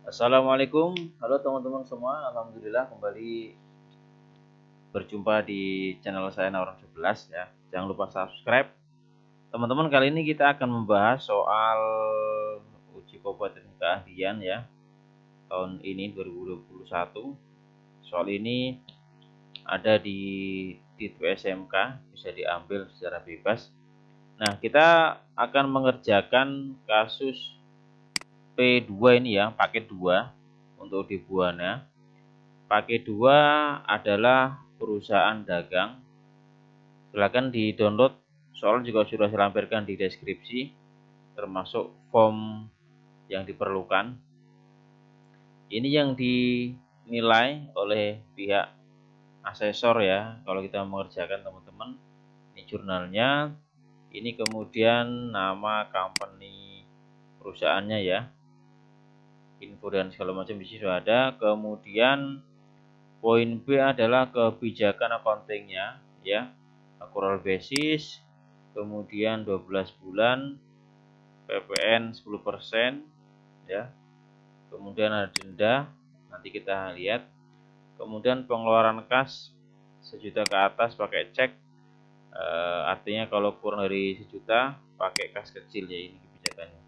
Assalamualaikum, halo teman-teman semua. Alhamdulillah kembali berjumpa di channel saya Naurang 11 ya. Jangan lupa subscribe. Teman-teman, kali ini kita akan membahas soal uji kompetensi keahlian ya. Tahun ini 2021. Soal ini ada di Ditwe SMK, bisa diambil secara bebas. Nah, kita akan mengerjakan kasus P2 ini ya, paket 2 untuk di Buana. Paket 2 adalah perusahaan dagang. Silahkan di download, soal juga sudah saya lampirkan di deskripsi, termasuk form yang diperlukan. Ini yang dinilai oleh pihak asesor ya, kalau kita mengerjakan teman-teman. Ini jurnalnya, ini kemudian nama company perusahaannya ya, info dan segala macam di sini sudah ada. Kemudian poin B adalah kebijakan accountingnya ya, accrual basis, kemudian 12 bulan, PPN 10% ya, kemudian ada denda, nanti kita lihat. Kemudian pengeluaran kas 1 juta ke atas pakai cek, artinya kalau kurang dari 1 juta pakai kas kecil ya, ini kebijakannya.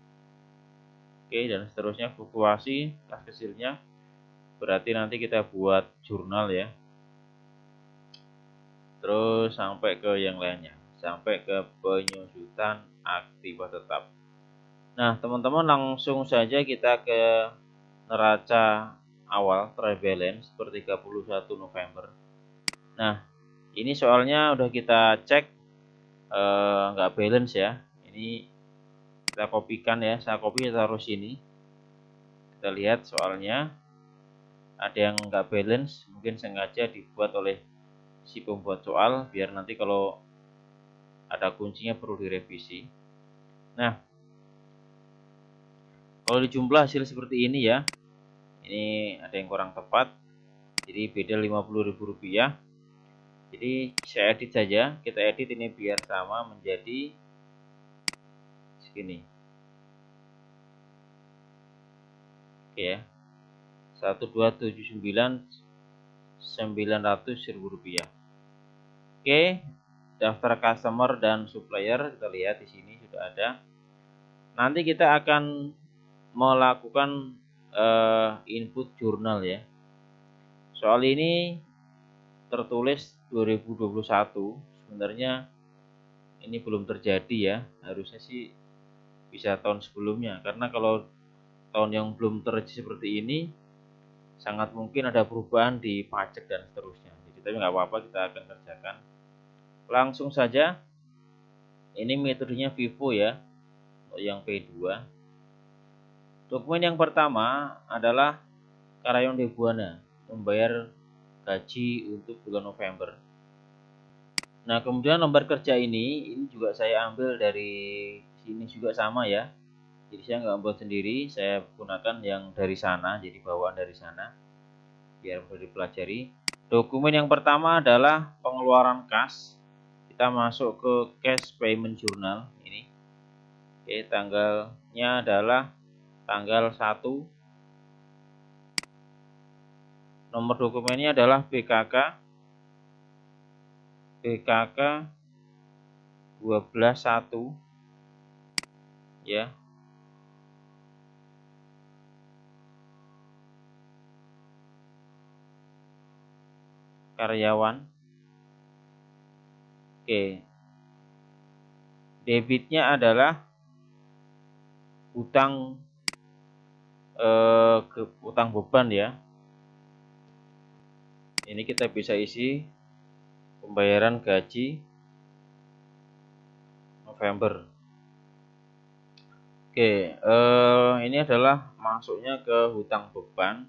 Oke, dan seterusnya fluktuasi kas kecilnya berarti nanti kita buat jurnal ya, terus sampai ke yang lainnya, sampai ke penyusutan aktiva tetap. Nah teman-teman, langsung saja kita ke neraca awal trial balance per 31 November. Nah ini soalnya udah kita cek nggak balance ya, ini kita kopikan ya, saya copy taruh sini. Kita lihat soalnya ada yang nggak balance, mungkin sengaja dibuat oleh si pembuat soal biar nanti kalau ada kuncinya perlu direvisi. Nah kalau dijumlah hasil seperti ini ya, ini ada yang kurang tepat, jadi beda Rp50.000. Jadi saya edit saja, kita edit ini biar sama menjadi segini. Oke ya, 1279900 Rp900. Oke, daftar customer dan supplier kita lihat di sini sudah ada. Nanti kita akan melakukan input jurnal ya. Soal ini tertulis 2021, sebenarnya ini belum terjadi ya, harusnya sih bisa tahun sebelumnya, karena kalau tahun yang belum terjadi seperti ini sangat mungkin ada perubahan di pajak dan seterusnya. Jadi tapi nggak apa-apa, kita akan kerjakan langsung saja. Ini metodenya FIFO ya, untuk yang P2. Dokumen yang pertama adalah karyawan di Buana membayar gaji untuk bulan November. Nah kemudian lembar kerja ini juga saya ambil dari sini juga sama ya. Jadi saya nggak buat sendiri, saya gunakan yang dari sana, jadi bawaan dari sana biar mudah dipelajari. Dokumen yang pertama adalah pengeluaran kas. Kita masuk ke cash payment journal ini. Oke, tanggalnya adalah tanggal 1. Nomor dokumennya adalah BKK 12.1 ya. Karyawan. Oke. Debitnya adalah utang utang beban ya. Ini kita bisa isi pembayaran gaji November. Oke, ini adalah masuknya ke hutang beban.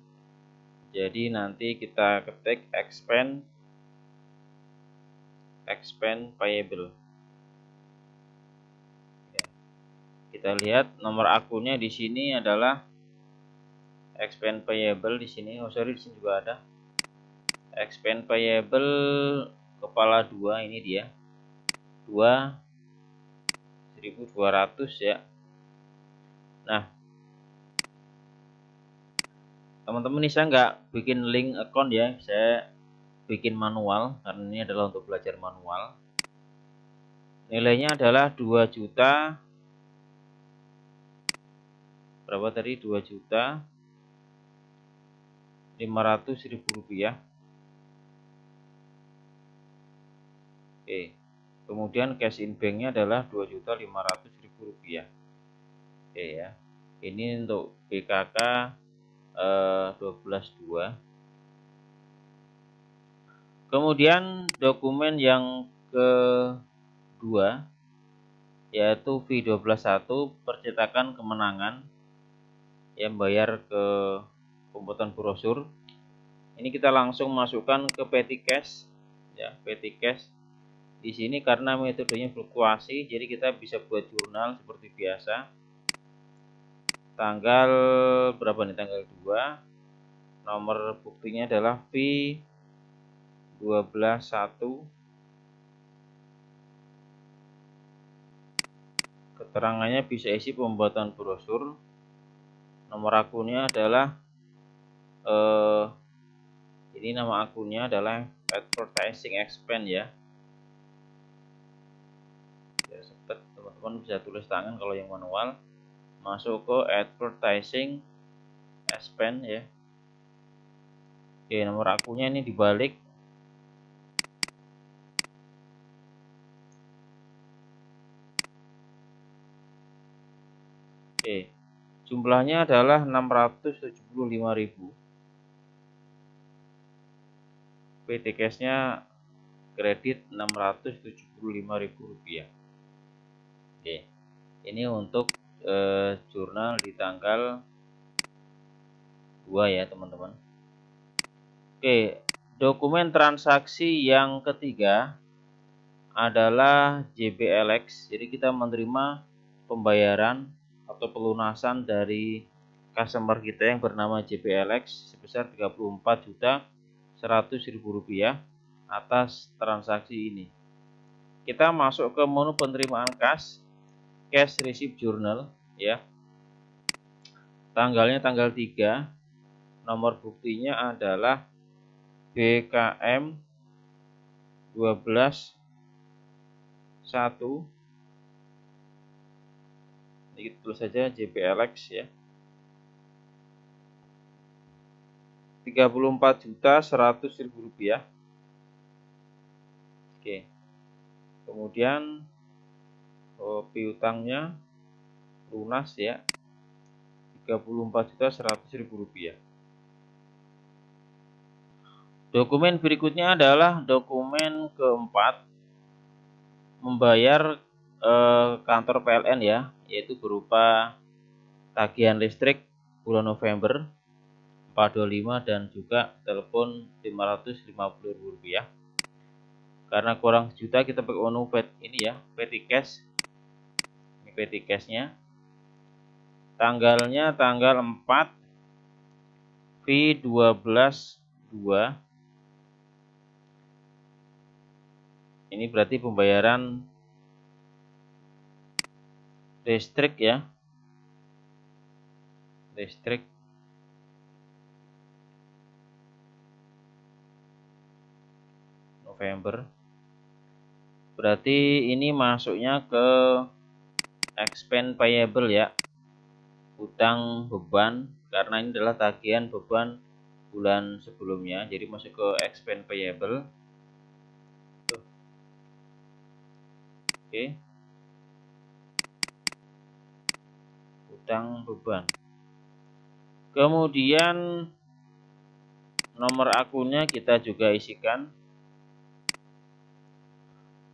Jadi nanti kita ketik expense payable. Ya. Kita lihat nomor akunnya di sini adalah expense payable di sini. Oh sorry, di sini juga ada expense payable kepala 2, ini dia 2.200 ya. Nah Teman-teman, ini saya nggak bikin link account ya, saya bikin manual karena ini adalah untuk belajar manual. Nilainya adalah 2 juta berapa tadi, 2.500.000 rupiah. Oke, kemudian cash in banknya adalah 2.500.000 rupiah. Oke ya, ini untuk BKK 12.2. Kemudian dokumen yang kedua yaitu V12.1 percetakan kemenangan yang bayar ke pembuatan brosur. Ini kita langsung masukkan ke petty cash ya, petty cash. Di sini karena metodenya fluktuasi, jadi kita bisa buat jurnal seperti biasa. Tanggal berapa nih? Tanggal 2. Nomor buktinya adalah V12.1. Keterangannya bisa isi pembuatan brosur. Nomor akunnya adalah ini nama akunnya adalah advertising expense ya. Teman-teman bisa tulis tangan kalau yang manual. Masuk ke advertising expense ya. Oke, nomor akunnya ini dibalik. Oke, jumlahnya adalah 675.000. PT cash-nya kredit 675.000 rupiah. Oke, ini untuk jurnal di tanggal 2 ya teman-teman. Oke, dokumen transaksi yang ketiga adalah JBLX. Jadi kita menerima pembayaran atau pelunasan dari customer kita yang bernama JBLX sebesar 34.100.000 rupiah atas transaksi ini. Kita masuk ke menu penerimaan cash receipt journal ya. Tanggalnya tanggal 3. Nomor buktinya adalah BKM 12.1. Ini tulis saja JBLX ya. 34.100.000 rupiah. Oke. Kemudian piutangnya lunas ya. 34.100.000 rupiah. Dokumen berikutnya adalah dokumen keempat, membayar kantor PLN ya, yaitu berupa tagihan listrik bulan November 425 dan juga telepon 550.000 rupiah. Karena kurang sejuta kita pakai menu ini ya, petty cash. Ini petty cashnya. Tanggalnya tanggal 4 V12.2. Ini berarti pembayaran listrik ya. Listrik November. Berarti ini masuknya ke expense payable ya. Utang beban karena ini adalah tagihan beban bulan sebelumnya. Jadi masuk ke expense payable. Oke. Utang beban. Kemudian nomor akunnya kita juga isikan.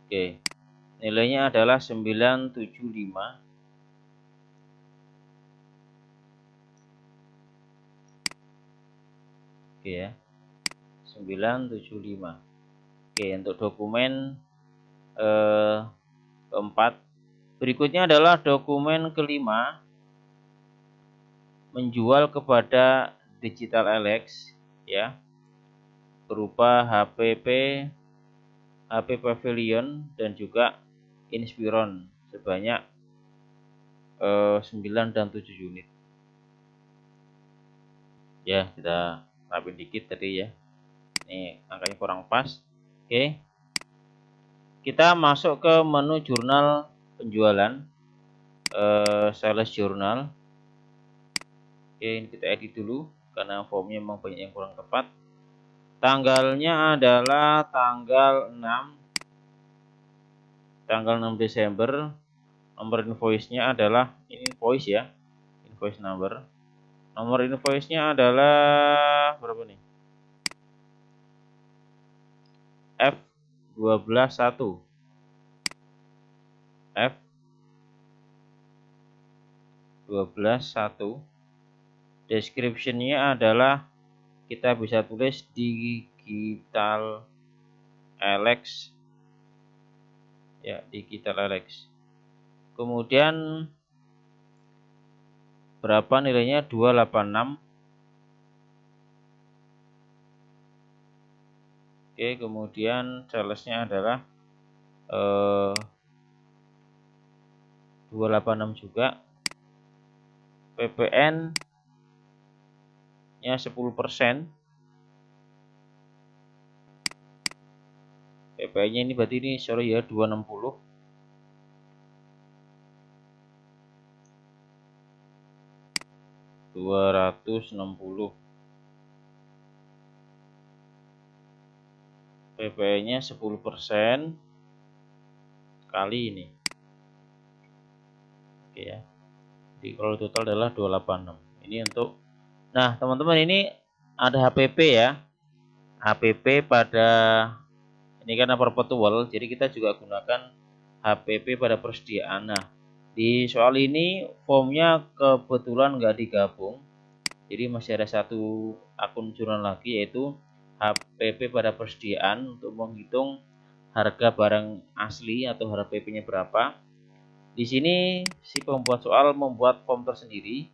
Oke. Nilainya adalah 975. Oke ya. 975. Oke, untuk dokumen keempat. Berikutnya adalah dokumen kelima, menjual kepada Digital Alex ya, berupa HP Pavilion dan juga Inspiron sebanyak 9 dan 7 unit. Ya, kita rapin dikit tadi ya. Ini angkanya kurang pas. Oke. Kita masuk ke menu jurnal penjualan, sales journal. Oke, ini kita edit dulu karena formnya memang banyak yang kurang tepat. Tanggalnya adalah tanggal 6 Desember. Nomor invoice-nya adalah ini invoice ya. Invoice number. Nomor invoice-nya adalah berapa nih? F121. F121. Description-nya adalah kita bisa tulis digital Alex ya, digital Alex. Kemudian berapa nilainya? 286. Oke, kemudian salesnya adalah 286 juga. PPN nya 10%. PPN nya ini berarti ini sorry ya 260. PPN nya 10% kali ini. Oke ya. Jadi kalau total adalah 286. Ini untuk, nah teman-teman ini ada HPP ya. HPP pada ini karena perpetual, jadi kita juga gunakan HPP pada persediaan. Nah, di soal ini formnya kebetulan nggak digabung, jadi masih ada satu akun jurnal lagi, yaitu HPP pada persediaan untuk menghitung harga barang asli atau HPP-nya berapa. Di sini si pembuat soal membuat form tersendiri,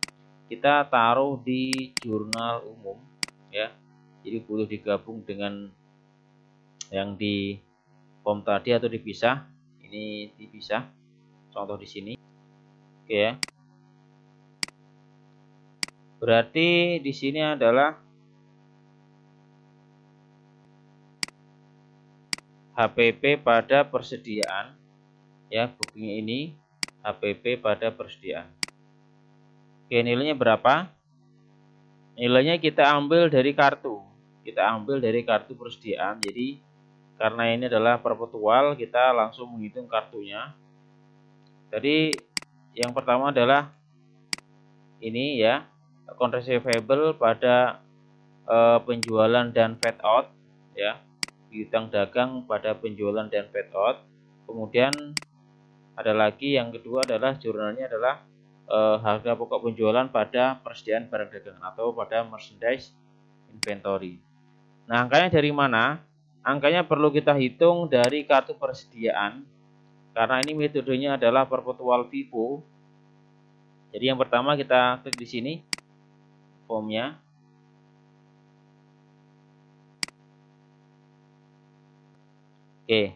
kita taruh di jurnal umum ya. Jadi boleh digabung dengan yang di form tadi atau dipisah. Ini dipisah. Contoh di sini. Oke ya. Berarti di sini adalah HPP pada persediaan ya, buktinya ini HPP pada persediaan. Oke, nilainya berapa? Nilainya kita ambil dari kartu. Kita ambil dari kartu persediaan. Jadi karena ini adalah perpetual, kita langsung menghitung kartunya. Jadi yang pertama adalah ini ya, account receivable pada penjualan dan fade out ya, piutang dagang pada penjualan dan fade out. Kemudian ada lagi yang kedua adalah jurnalnya adalah harga pokok penjualan pada persediaan barang dagangan atau pada merchandise inventory. Nah, angkanya dari mana? Angkanya perlu kita hitung dari kartu persediaan karena ini metodenya adalah perpetual FIFO. Jadi yang pertama kita klik di sini formnya. Oke,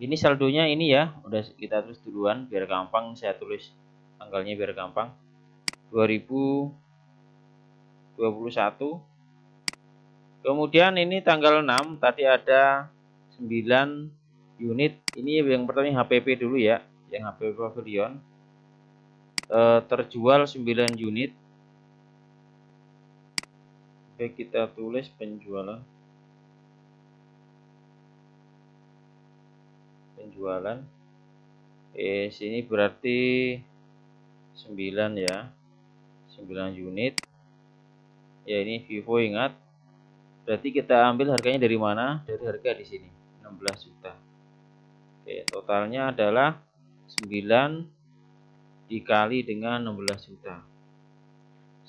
ini saldonya ini ya, udah kita tulis duluan biar gampang, saya tulis tanggalnya biar gampang. 2021. Kemudian ini tanggal 6 tadi ada 9 unit. Ini yang pertama HPP dulu ya, yang HPP Pavilion. Terjual 9 unit. Oke, kita tulis penjualan. Sini berarti 9 ya, 9 unit ya. Ini Vivo, ingat, berarti kita ambil harganya dari mana? Dari harga di sini 16 juta. Oke, totalnya adalah 9 dikali dengan 16 juta,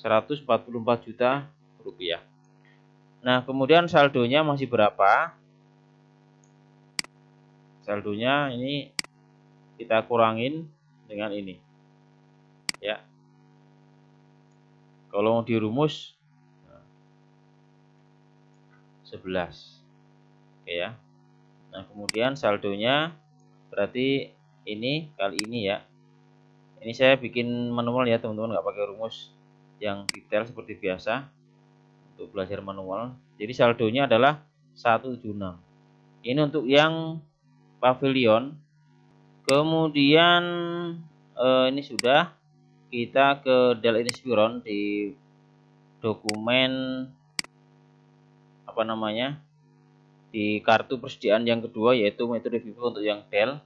144 juta rupiah. Nah, kemudian saldonya masih berapa? Saldonya ini kita kurangin dengan ini ya. Kalau mau dirumus 11. Oke ya. Nah, kemudian saldonya berarti ini kali ini ya. Ini saya bikin manual ya teman-teman, nggak pakai rumus yang detail seperti biasa. untuk belajar manual. Jadi saldonya adalah 176. Ini untuk yang pavilion. Kemudian ini sudah, kita ke Dell Inspiron di dokumen apa namanya, di kartu persediaan yang kedua, yaitu metode Vivo untuk yang Dell.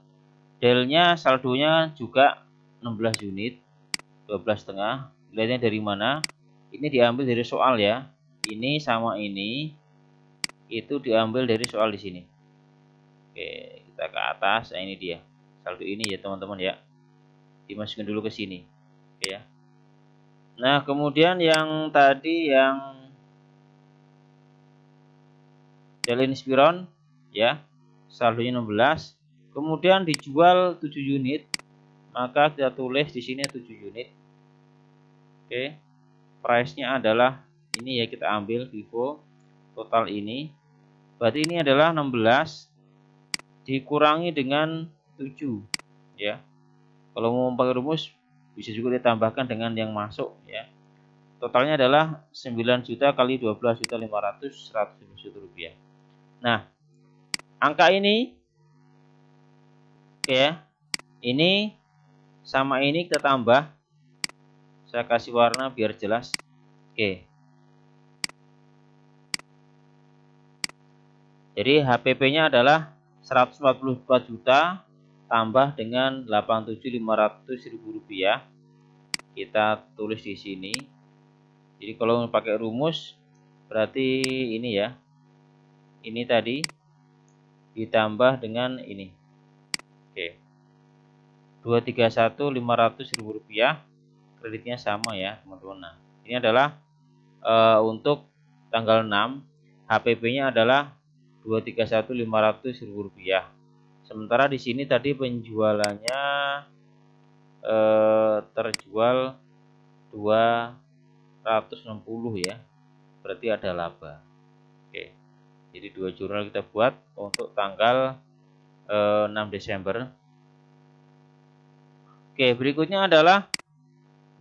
Dell-nya saldonya juga 16 unit, 12,5. Lihatnya dari mana? Ini diambil dari soal ya. Ini sama ini itu diambil dari soal di sini. Oke, kita ke atas. Nah, ini dia saldo ini ya teman-teman ya. Dimasukin dulu ke sini. Oke ya. Nah, kemudian yang tadi yang Dell Inspiron ya, saldonya 16. Kemudian dijual 7 unit, maka kita tulis di sini 7 unit. Oke. Price-nya adalah ini ya, kita ambil Vivo total ini. Berarti ini adalah 16 dikurangi dengan 7 ya. Kalau mau pakai rumus bisa juga ditambahkan dengan yang masuk ya. Totalnya adalah 9 juta kali 12.500, 100 juta rupiah. Nah, angka ini ya, ini sama ini kita tambah. Saya kasih warna biar jelas. Oke. Jadi HPP-nya adalah 144 juta tambah dengan 87.500.000 rupiah. Kita tulis di sini. Jadi kalau pakai rumus berarti ini ya. Ini tadi ditambah dengan ini. Oke. 231.500.000 rupiah. Kreditnya sama ya, teman-teman. Nah, ini adalah untuk tanggal 6. HPP-nya adalah 231.500.000 rupiah. Sementara di sini tadi penjualannya terjual 260 ya. Berarti ada laba. Oke. Jadi 2 jurnal kita buat untuk tanggal 6 Desember. Oke, berikutnya adalah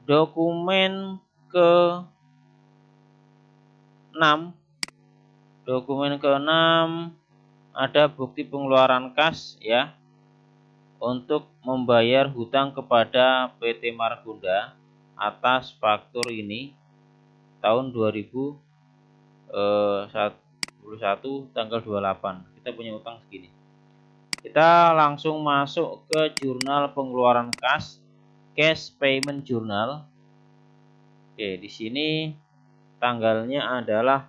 dokumen ke-6. Dokumen ke-6 ada bukti pengeluaran kas ya, untuk membayar hutang kepada PT Margonda atas faktur ini tahun 2021 tanggal 28. Kita punya utang segini. Kita langsung masuk ke jurnal pengeluaran kas, cash payment journal. Oke, di sini tanggalnya adalah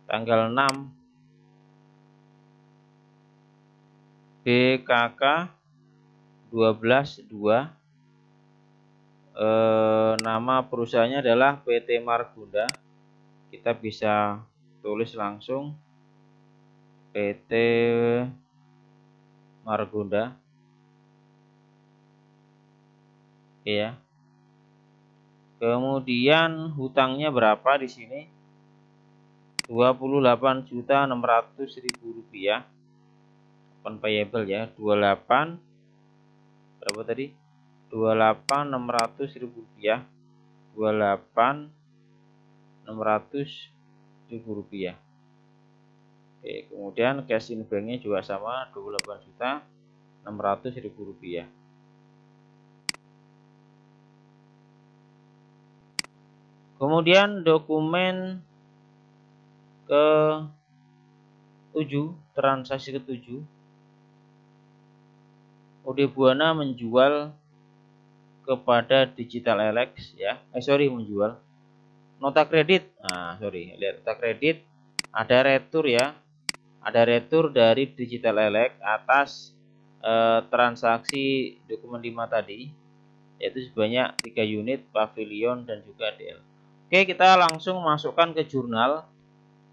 tanggal 6 BKK 12.2. Nama perusahaannya adalah PT Margonda. Kita bisa tulis langsung PT Margonda. Oke ya. Kemudian hutangnya berapa di sini? 28.600.000 rupiah. On payable ya, 28 berapa tadi? 28.600.000 rupiah. 28.600.000 rupiah. Oke, kemudian cash in banknya juga sama, 28.600.000 rupiah. Kemudian dokumen ke-7, transaksi ke-7, Ode Buana menjual kepada Digital Elex ya. Menjual nota kredit. Nah, lihat nota kredit, ada retur ya. Ada retur dari Digital Elex atas transaksi dokumen 5 tadi, yaitu sebanyak 3 unit pavilion dan juga DL. Oke, kita langsung masukkan ke jurnal.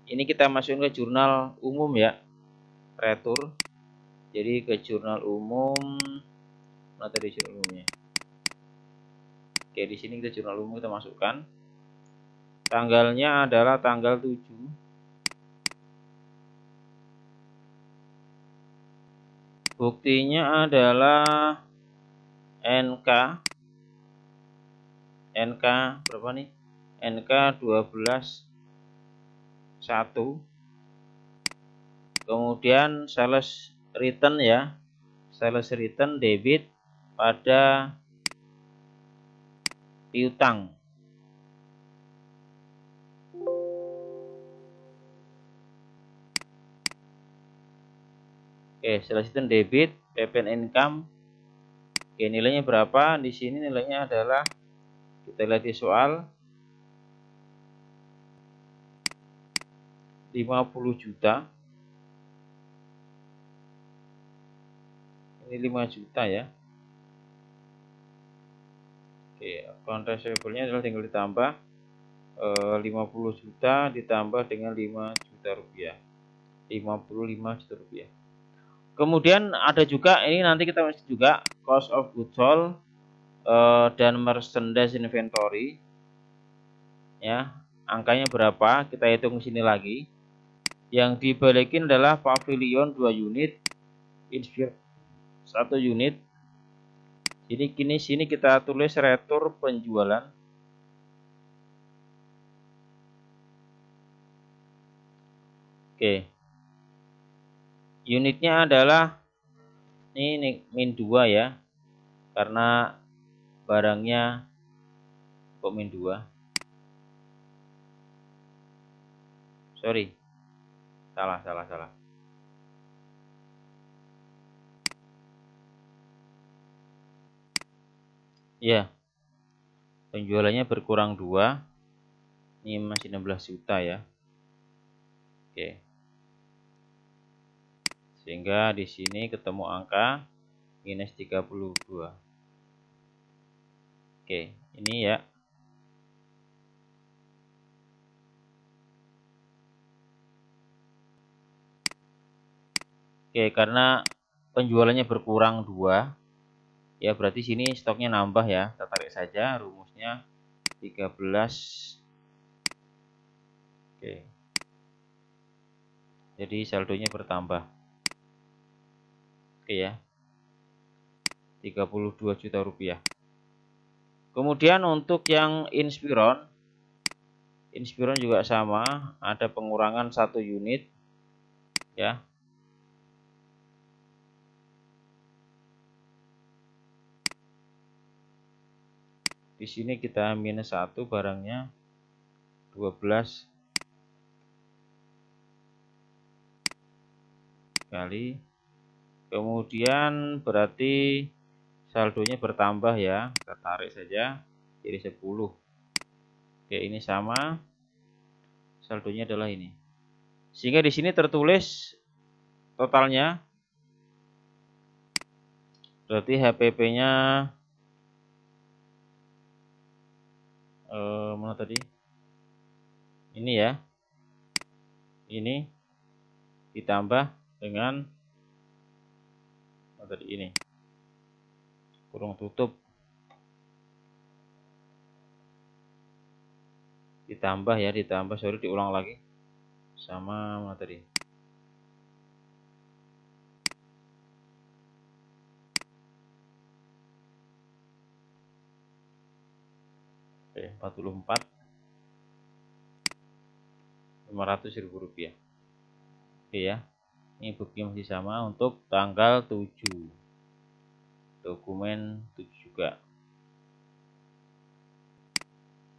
Ini kita masukin ke jurnal umum ya, retur. Jadi ke jurnal umum, mana tadi jurnal umumnya? Oke, di sini kita jurnal umum kita masukkan. Tanggalnya adalah tanggal 7. Buktinya adalah NK berapa nih? NK 12 1. Kemudian sales return ya. Sales return debit pada piutang. Oke, sales return debit, PPN income. Oke, nilainya berapa? Di sini nilainya adalah, kita lihat di soal, 50 juta. Ini 5 juta ya. Oke, account receivable-nya adalah tinggal ditambah 50 juta ditambah dengan 5 juta rupiah. 55 juta rupiah. Kemudian ada juga, ini nanti kita masih juga cost of goods sold dan merchandise inventory ya. Angkanya berapa? Kita hitung sini lagi. Yang dibalikin adalah pavilion 2 unit, Inspire 1 unit. Jadi kini sini kita tulis retur penjualan. Oke. Unitnya adalah ini min 2 ya. Karena barangnya kok min 2. Sorry. Salah. Ya. Penjualannya berkurang 2. Ini masih 16 juta ya. Oke. Sehingga di sini ketemu angka minus 32. Oke, ini ya. Oke, karena penjualannya berkurang 2, ya berarti sini stoknya nambah ya. Kita tarik saja rumusnya 13. Oke. Jadi saldonya bertambah. Oke ya. 32 juta rupiah. Kemudian untuk yang Inspiron juga sama, ada pengurangan 1 unit ya. Di sini kita minus 1, barangnya 12 kali. Kemudian berarti saldonya bertambah ya. Kita tarik saja jadi 10. Oke, ini sama. Saldonya adalah ini. Sehingga di sini tertulis totalnya. Berarti HPP-nya mana tadi? Ini ya. Ini ditambah dengan tadi ini. Kurung tutup. Ditambah ya, sorry diulang lagi. Sama mana tadi? Oke, 44. 500.000 rupiah. Oke ya. Ini buktinya masih sama untuk tanggal 7. Dokumen 7 juga.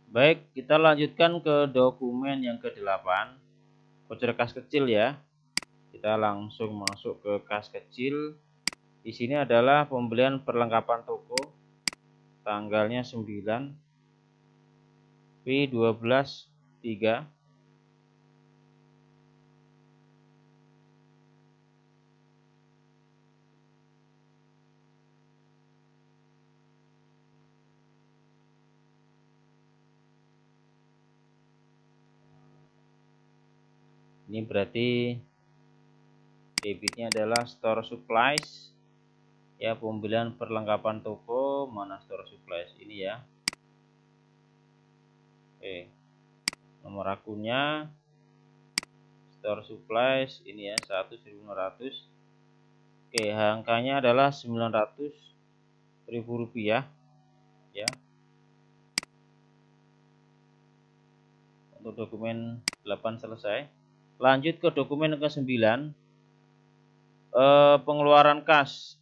Baik, kita lanjutkan ke dokumen yang ke-8. Voucher kas kecil ya. Kita langsung masuk ke kas kecil. Di sini adalah pembelian perlengkapan toko. Tanggalnya 9. P12.3. Ini berarti debitnya adalah store supplies ya, pembelian perlengkapan toko. Mana store supplies ini ya. Oke, nomor akunnya store supplies ini ya, 1.500. Oke, angkanya adalah 900.000 rupiah ya. Untuk dokumen 8 selesai. Lanjut ke dokumen ke-9, pengeluaran kas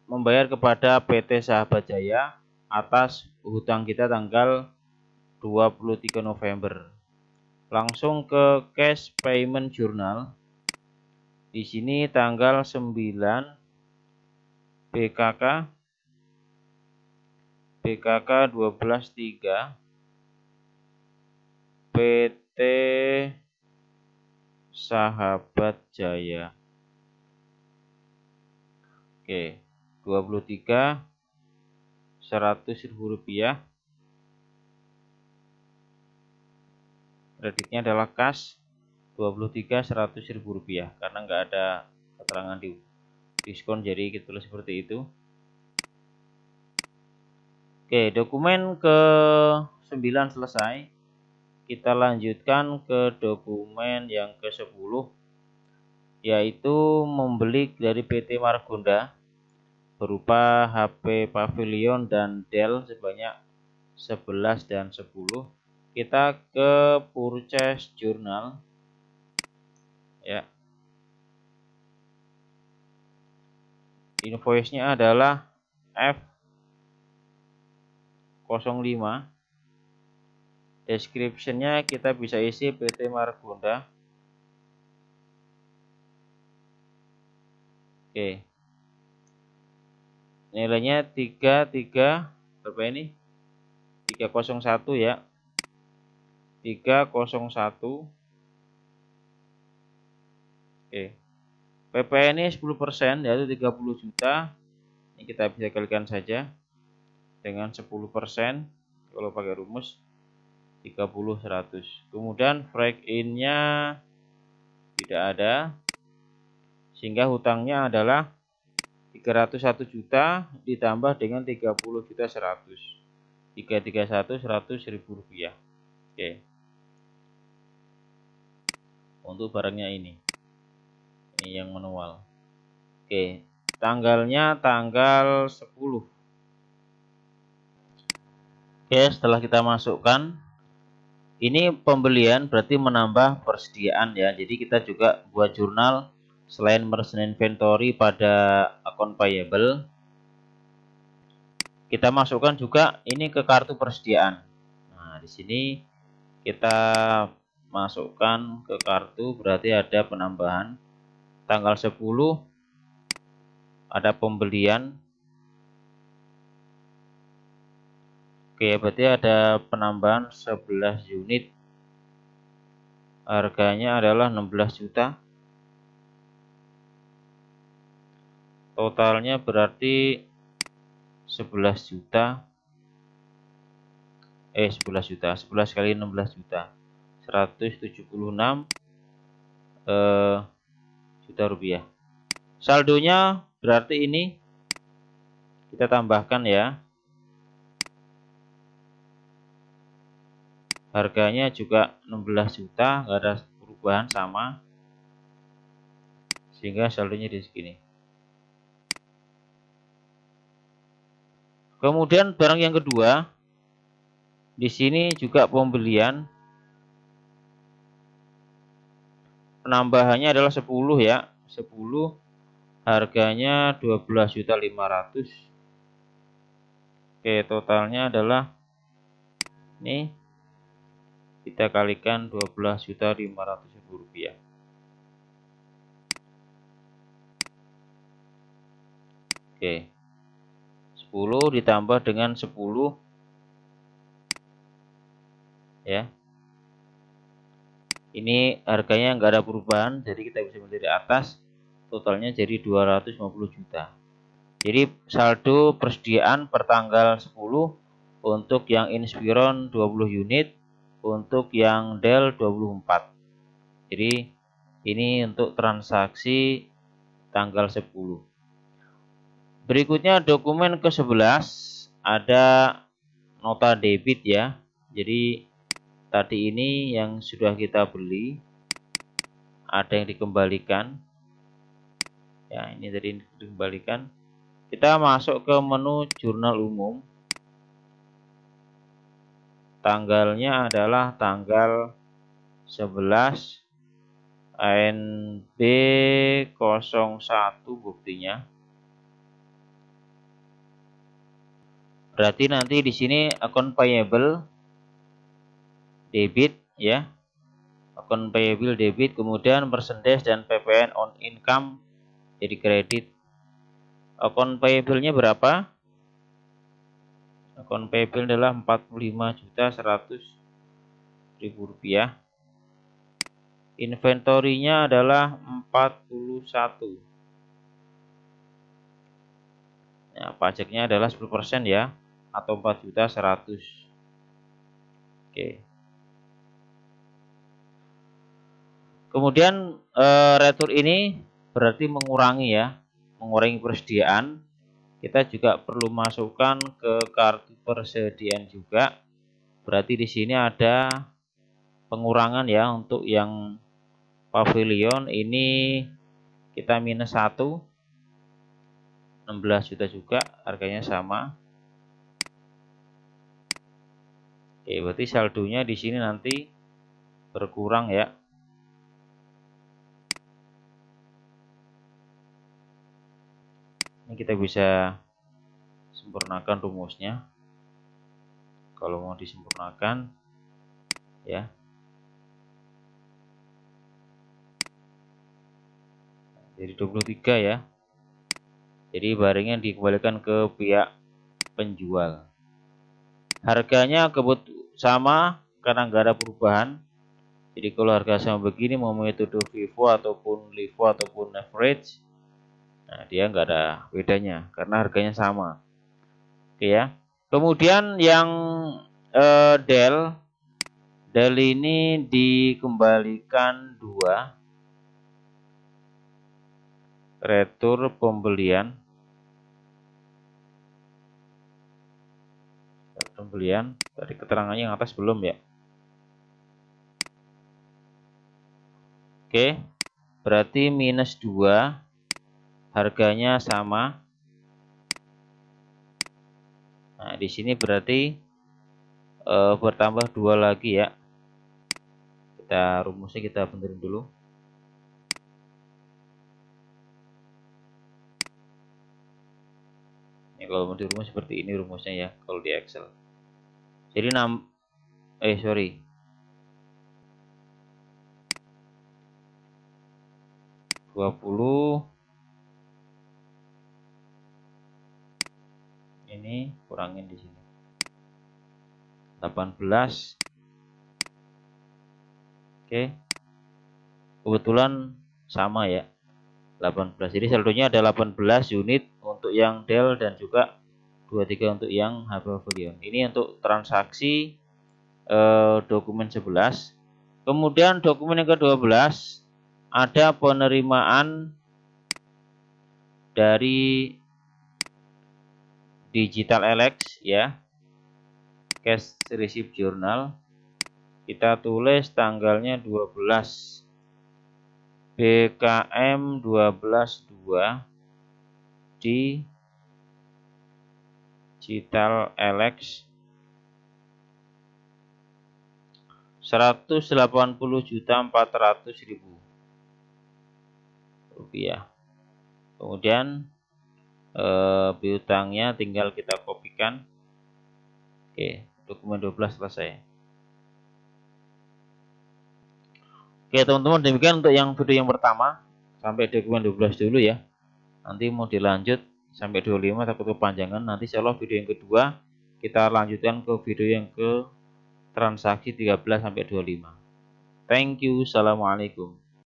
membayar kepada PT Sahabat Jaya atas hutang kita tanggal 23 November. Langsung ke cash payment journal. Di sini tanggal 9 BKK 12.3 PT Sahabat Jaya. Oke, 23 100.000 rupiah. Kreditnya adalah kas 23 100.000 rupiah karena nggak ada keterangan di diskon, jadi kita tulis seperti itu. Oke, dokumen ke-9 selesai. Kita lanjutkan ke dokumen yang ke-10, yaitu membeli dari PT Margonda berupa HP Pavilion dan Dell sebanyak 11 dan 10. Kita ke purchase journal ya. Invoice-nya adalah F05. Description-nya kita bisa isi PT Margonda. Oke. Nilainya 33 berapa ini? 301 ya. 301. Oke. PP ini 10% yaitu 30 juta. Ini kita bisa kalikan saja dengan 10% kalau pakai rumus 30 100. Kemudian break in-nya tidak ada, sehingga hutangnya adalah 301 juta ditambah dengan 30 juta 100. 331 100.000 rupiah. Oke. Untuk barangnya ini yang manual. Oke, tanggalnya tanggal 10. Oke, setelah kita masukkan, ini pembelian berarti menambah persediaan ya. Jadi kita juga buat jurnal selain merchant inventory pada akun payable, kita masukkan juga ini ke kartu persediaan. Nah, di sini kita masukkan ke kartu, berarti ada penambahan tanggal 10 ada pembelian. Oke, berarti ada penambahan 11 unit. Harganya adalah 16 juta. Totalnya berarti 11 juta. 11 juta. 11 kali 16 juta. 176 juta rupiah. Saldonya berarti ini kita tambahkan ya. Harganya juga 16 juta, nggak ada perubahan, sama. Sehingga saldonya di sini. Kemudian barang yang kedua, di sini juga pembelian. Penambahannya adalah 10 ya. 10 harganya 12.500.000. Oke, totalnya adalah ini kita kalikan 12.500.000 rupiah. Oke, 10 ditambah dengan 10 ya. Ini harganya nggak ada perubahan, jadi kita bisa melihat dari atas, totalnya jadi 250 juta. Jadi saldo persediaan per tanggal 10 untuk yang Inspiron 20 unit, untuk yang Dell 24. Jadi ini untuk transaksi tanggal 10. Berikutnya dokumen ke-11 ada nota debit ya. Jadi tadi ini yang sudah kita beli ada yang dikembalikan. Ya, ini tadi dikembalikan. Kita masuk ke menu jurnal umum. Tanggalnya adalah tanggal 11 ANB 01 buktinya. Berarti nanti di sini account payable debit ya. Account payable debit, kemudian percentage dan PPN on income jadi kredit. Account payable-nya berapa? Account payable adalah 45.100.000 rupiah. Inventory-nya adalah 41. Nah, pajaknya adalah 10% ya, atau 4.100.000. Oke. Kemudian retur ini berarti mengurangi ya, mengurangi persediaan. Kita juga perlu masukkan ke kartu persediaan juga. Berarti di sini ada pengurangan ya, untuk yang pavilion ini kita minus 1, 16 juta juga, harganya sama. Oke, berarti saldonya di sini nanti berkurang ya. Ini kita bisa sempurnakan rumusnya. Kalau mau disempurnakan ya. Jadi 23 ya. Jadi barangnya dikembalikan ke pihak penjual. Harganya sama karena nggak ada perubahan. Jadi kalau harga sama begini, mau metode FIFO ataupun LIFO ataupun average, nah dia nggak ada bedanya karena harganya sama. Oke ya. Kemudian yang del ini dikembalikan 2, retur pembelian dari keterangannya yang atas belum ya. Oke, berarti minus 2, harganya sama. Nah, di sini berarti bertambah 2 lagi ya. Rumusnya kita benerin dulu. Ya, kalau mau di rumus seperti ini rumusnya ya, kalau di Excel. Jadi 20 ini kurangin di sini 18. Oke, kebetulan sama ya, 18. Jadi saldonya ada 18 unit untuk yang del dan juga 23 untuk yang pavilion. Ini untuk transaksi dokumen 11. Kemudian dokumen yang ke-12 ada penerimaan dari Digital Alex ya, cash receipt journal. Kita tulis tanggalnya 12 BKM 12.2 di Digital Alex 180.400.000 rupiah. Kemudian piutangnya tinggal kita kopikan. Oke, dokumen 12 selesai. Oke teman-teman, demikian untuk yang video yang pertama. Sampai dokumen 12 dulu ya. Nanti mau dilanjut sampai 25 takut kepanjangan. Nanti insyaallah video yang kedua kita lanjutkan ke video yang ke transaksi 13 sampai 25. Thank you. Assalamualaikum.